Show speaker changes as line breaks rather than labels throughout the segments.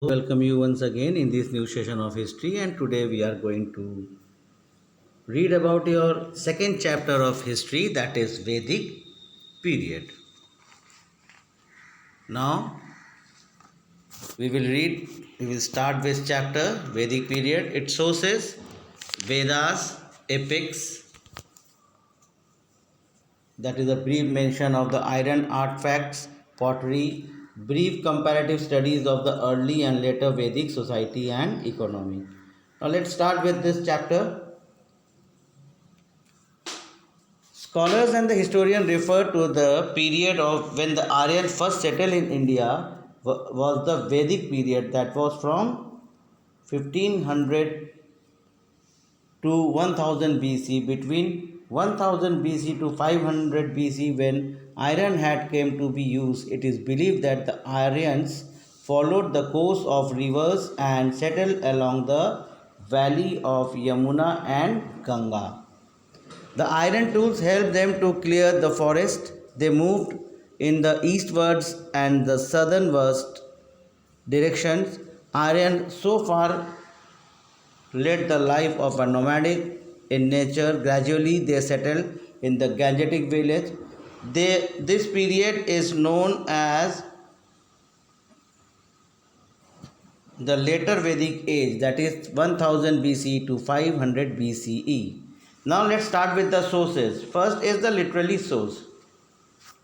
Welcome you once again in this new session of history, and today we are going to read about your second chapter of history, that is Vedic period. Now we will start this chapter Vedic period. Its sources: Vedas, epics, that is a brief mention of the iron artifacts, pottery, brief comparative studies of the early and later Vedic society and economy. Now let's start with this chapter. Scholars and the historian refer to the period of when the Aryans first settled in India was the Vedic period, that was from 1500 to 1000 BC. Between 1000 BC to 500 BC, when iron had came to be used, it is believed that the Aryans followed the course of rivers and settled along the valley of Yamuna and Ganga. The iron tools helped them to clear the forest. They moved in the eastwards and the southernwest directions. Iron so far led the life of a nomadic in nature. Gradually, they settled in the Gangetic village. This period is known as the later Vedic age, that is 1000 BC to 500 BCE. Now let's start with the sources. First is the literary source.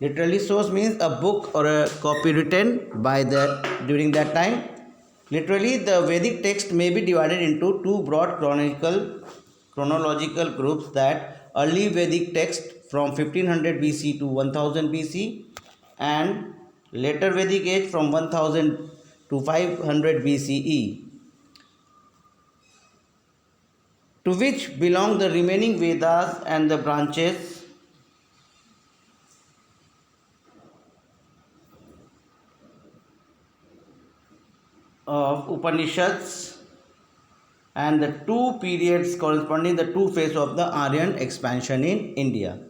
Literary source means a book or a copy written by that during that time. Literally, the Vedic text may be divided into two broad chronological groups: that early Vedic text from 1500 BC to 1000 BC, and later Vedic age from 1000 to 500 BCE, to which belong the remaining Vedas and the branches of Upanishads, and the two periods corresponding the two phases of the Aryan expansion in India.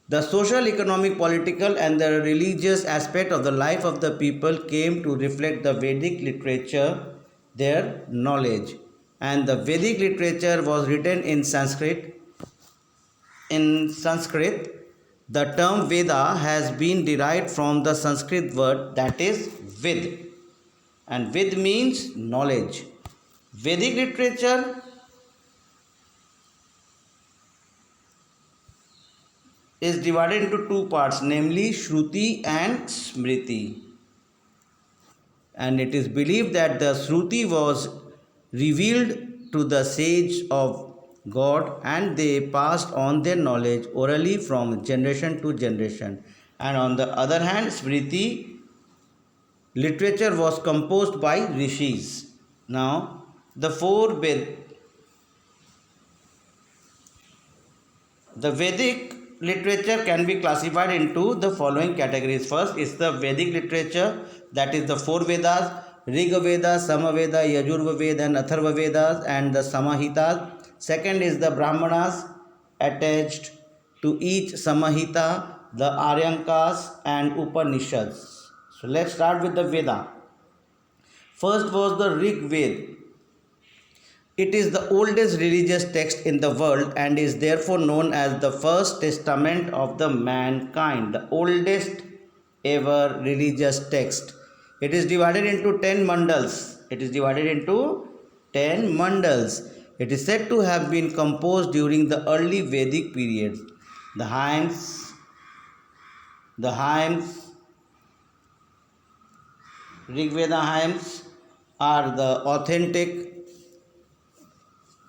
The social, economic, political, and the religious aspect of the life of the people came to reflect the Vedic literature, their knowledge. And the Vedic literature was written in Sanskrit. In Sanskrit, the term Veda has been derived from the Sanskrit word, that is Vid, and Vid means knowledge. Vedic literature is divided into two parts, namely Shruti and Smriti. And it is believed that the Shruti was revealed to the sage of God, and they passed on their knowledge orally from generation to generation. And on the other hand, Smriti literature was composed by rishis. Now, the the Vedic literature can be classified into the following categories. First is the Vedic literature, that is the four Vedas: Riga Veda, Samaveda, Yajurva Veda, and Atharva Vedas, and the Samahitas. Second is the Brahmanas, attached to each Samahita, the Aryankas, and Upanishads. So let's start with the Veda. First was the Rig Veda. It is the oldest religious text in the world and is therefore known as the first testament of the mankind, the oldest ever religious text. It is divided into 10 mandals. It is divided into 10 mandals. It is said to have been composed during the early Vedic period. The hymns, Rig Veda hymns are the authentic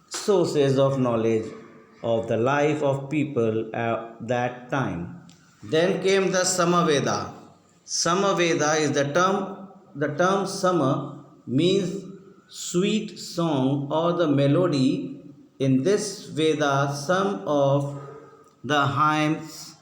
sources of knowledge of the life of people at that time. Then came the Samaveda. Samaveda is the term Sama means sweet song or the melody. In this Veda, some of the hymns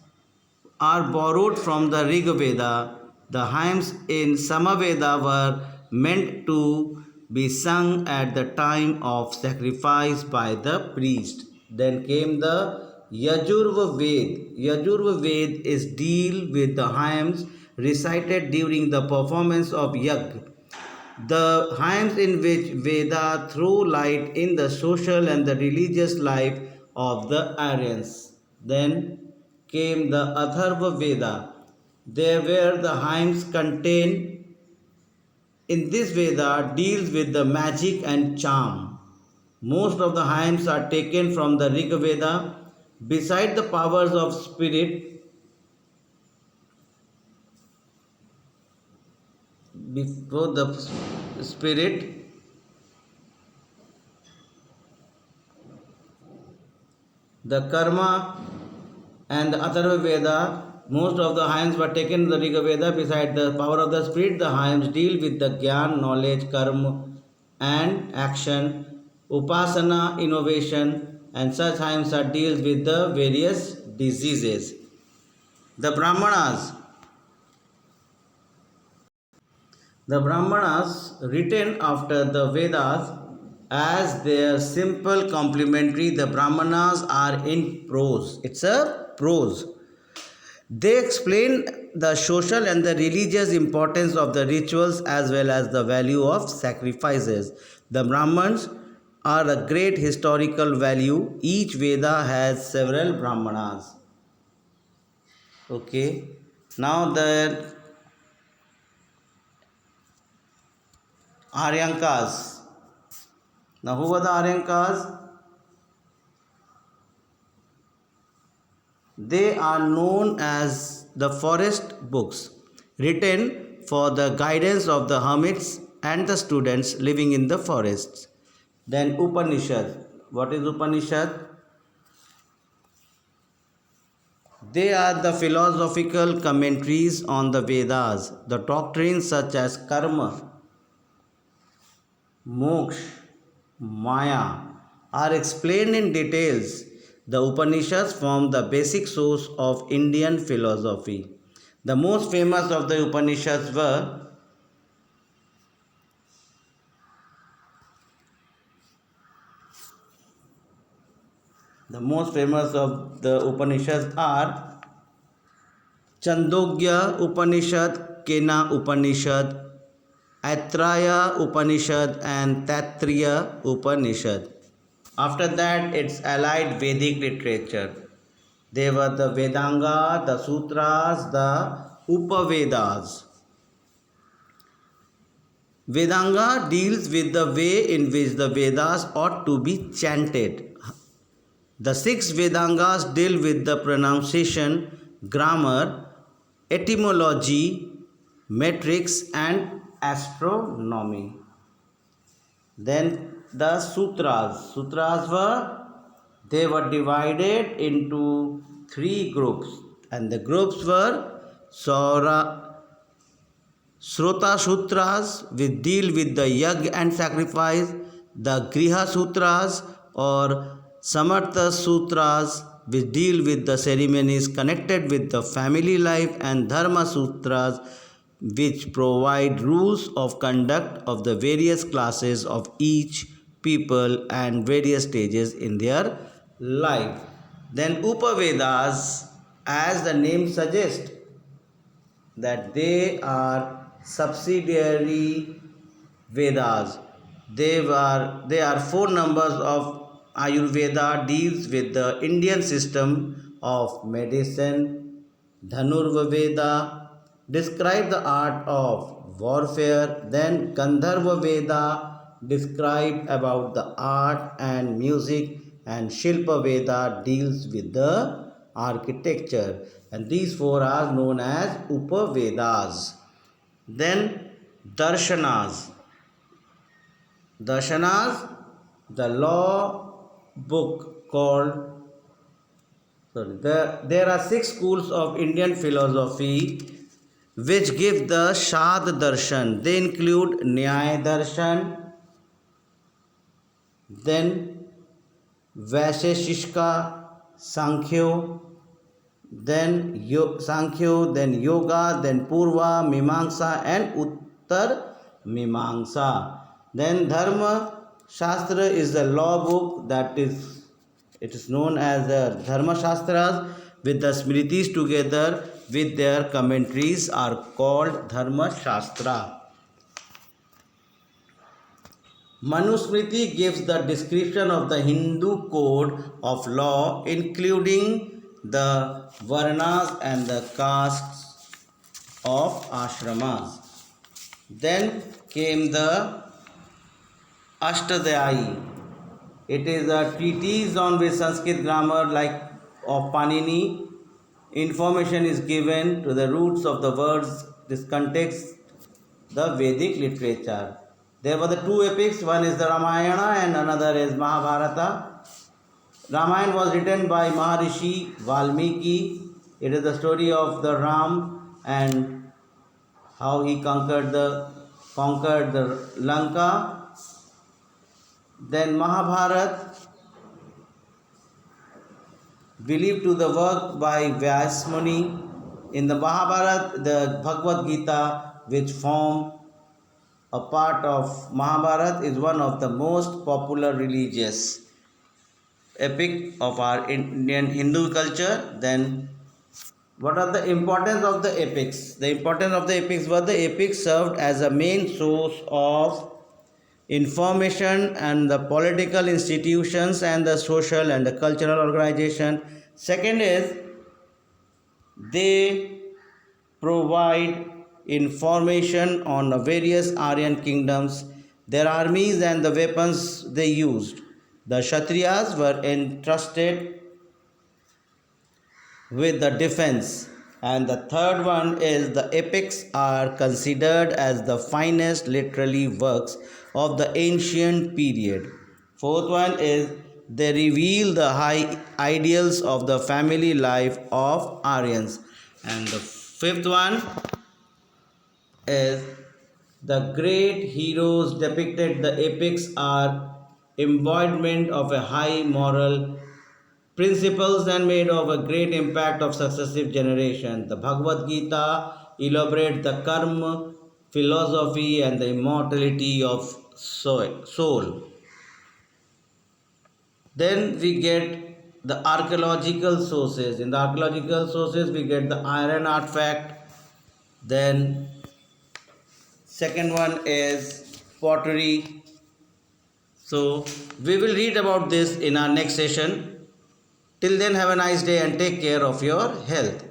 are borrowed from the Rig Veda. The hymns in Samaveda were meant to be sung at the time of sacrifice by the priest. Then came the Yajurva Ved. Yajurva Ved deal with the hymns recited during the performance of Yajna. the hymns in which Veda threw light in the social and the religious life of the Aryans. Then came the Atharva Veda. There were the hymns contained in this Veda deals with the magic and charm. Most of the hymns are taken from the Rig Veda. Beside the powers of spirit, before the spirit, the karma and the Atharva Veda, most of the hymns were taken in the Riga Veda. Beside the power of the spirit, the hymns deal with the Gyan, knowledge, karma, and action, upasana, innovation, and such hymns are deals with the various diseases. The Brahmanas. The Brahmanas, written after the Vedas, as their simple complementary, the Brahmanas are in prose. It's a prose. They explain the social and the religious importance of the rituals as well as the value of sacrifices. The Brahmans are a great historical value. Each Veda has several Brahmanas. Okay. Now the Aryankas. Now who were the Aryankas? They are known as the forest books, written for the guidance of the hermits and the students living in the forests. Then Upanishad. What is Upanishad? They are the philosophical commentaries on the Vedas. The doctrines such as karma, moksha, maya are explained in details. The Upanishads form the basic source of Indian philosophy. The most famous of the Upanishads were are Chandogya Upanishad, Kena Upanishad, Aitraya Upanishad, and Taittiriya Upanishad. After that, it's allied Vedic literature. They were the Vedanga, the Sutras, the Upavedas. Vedanga deals with the way in which the Vedas ought to be chanted. The six Vedangas deal with the pronunciation, grammar, etymology, metrics, and astronomy. Then the Sutras. They were divided into three groups, and the groups were Srota Sutras, which deal with the yag and sacrifice, the Griha Sutras or Samartha Sutras, which deal with the ceremonies connected with the family life, and Dharma Sutras, which provide rules of conduct of the various classes of each people and various stages in their life. Then Upavedas, as the name suggests, that they are subsidiary Vedas. They are four numbers of Ayurveda, deals with the Indian system of medicine. Dhanurva Veda describe the art of warfare. Then Gandharva Veda describe about the art and music, and Shilpa Veda deals with the architecture, and these four are known as Upavedas. Then Darshanas. The law book called there are six schools of Indian philosophy which give the Shad Darshan. They include Nyaya Darshan, then Vaisheshika, Sankhya, then Yoga, then Purva Mimamsa, and Uttar Mimamsa. Then Dharma Shastra is the law book, it is known as the Dharma Shastras, with the Smritis together with their commentaries are called Dharma Shastra. Manusmriti gives the description of the Hindu code of law, including the varnas and the castes of ashramas. Then came the Ashtadhyayi. It is a treatise on which Sanskrit grammar like of Panini. Information is given to the roots of the words. This context the Vedic literature. There were the two epics, one is the Ramayana and another is Mahabharata. Ramayana was written by Maharishi Valmiki. It is the story of the Ram and how he conquered the Lanka. Then Mahabharata, believed to the work by Vyasmuni. In the Mahabharata, the Bhagavad Gita, which form a part of Mahabharata, is one of the most popular religious epic of our Indian Hindu culture. Then what are the importance of the epics? The importance of the epics was the epics served as a main source of information and the political institutions and the social and the cultural organization. Second is they provide information on the various Aryan kingdoms, their armies and the weapons they used. The Kshatriyas were entrusted with the defense. And the third one is the epics are considered as the finest literary works of the ancient period. Fourth one is they reveal the high ideals of the family life of Aryans. And the fifth one is the great heroes depicted the epics are embodiment of a high moral principles and made of a great impact of successive generations. The Bhagavad Gita elaborates the karma, philosophy and the immortality of soul. Then we get the archaeological sources. In the archaeological sources we get the iron artifact. Then second one is pottery. So we will read about this in our next session. Till then, have a nice day and take care of your health.